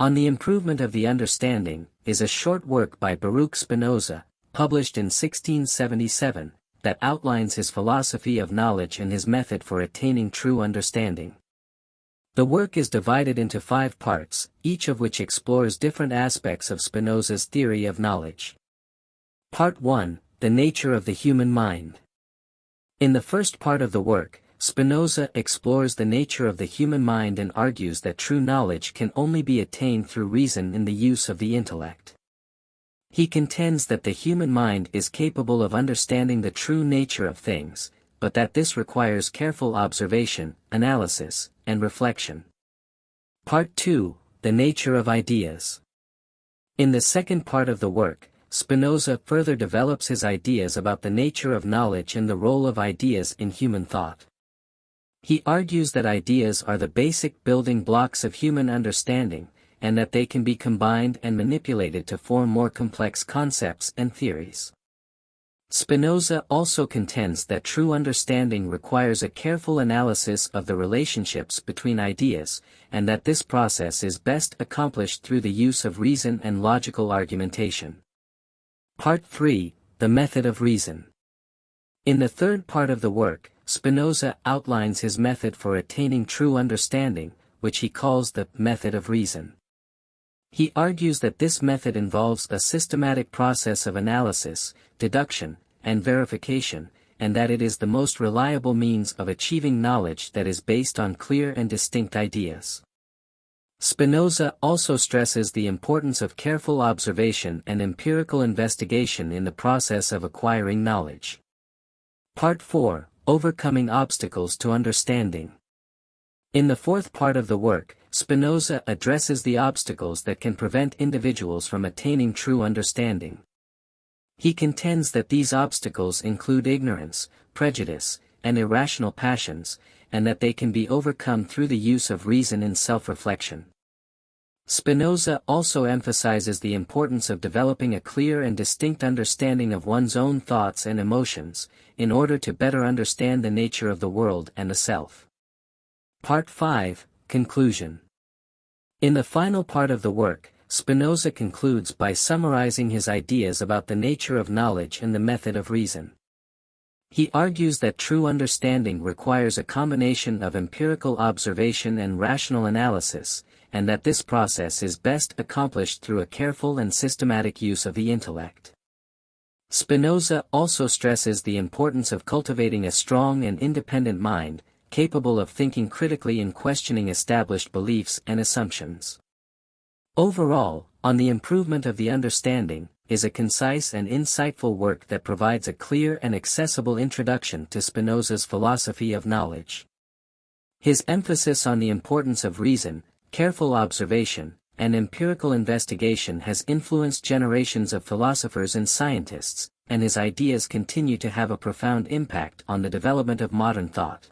On the Improvement of the Understanding is a short work by Baruch Spinoza, published in 1677, that outlines his philosophy of knowledge and his method for attaining true understanding. The work is divided into 5 parts, each of which explores different aspects of Spinoza's theory of knowledge. Part 1, The Nature of the Human Mind. In the first part of the work, Spinoza explores the nature of the human mind and argues that true knowledge can only be attained through reason in the use of the intellect. He contends that the human mind is capable of understanding the true nature of things, but that this requires careful observation, analysis, and reflection. Part 2, The Nature of Ideas. In the second part of the work, Spinoza further develops his ideas about the nature of knowledge and the role of ideas in human thought. He argues that ideas are the basic building blocks of human understanding, and that they can be combined and manipulated to form more complex concepts and theories. Spinoza also contends that true understanding requires a careful analysis of the relationships between ideas, and that this process is best accomplished through the use of reason and logical argumentation. Part 3, The Method of Reason. In the third part of the work, Spinoza outlines his method for attaining true understanding, which he calls the method of reason. He argues that this method involves a systematic process of analysis, deduction, and verification, and that it is the most reliable means of achieving knowledge that is based on clear and distinct ideas. Spinoza also stresses the importance of careful observation and empirical investigation in the process of acquiring knowledge. Part 4, Overcoming Obstacles to Understanding. In the fourth part of the work, Spinoza addresses the obstacles that can prevent individuals from attaining true understanding. He contends that these obstacles include ignorance, prejudice, and irrational passions, and that they can be overcome through the use of reason and self-reflection. Spinoza also emphasizes the importance of developing a clear and distinct understanding of one's own thoughts and emotions, in order to better understand the nature of the world and the self. Part 5, Conclusion. In the final part of the work, Spinoza concludes by summarizing his ideas about the nature of knowledge and the method of reason. He argues that true understanding requires a combination of empirical observation and rational analysis, and that this process is best accomplished through a careful and systematic use of the intellect. Spinoza also stresses the importance of cultivating a strong and independent mind, capable of thinking critically and questioning established beliefs and assumptions. Overall, On the Improvement of the Understanding is a concise and insightful work that provides a clear and accessible introduction to Spinoza's philosophy of knowledge. His emphasis on the importance of reason, careful observation, and empirical investigation has influenced generations of philosophers and scientists, and his ideas continue to have a profound impact on the development of modern thought.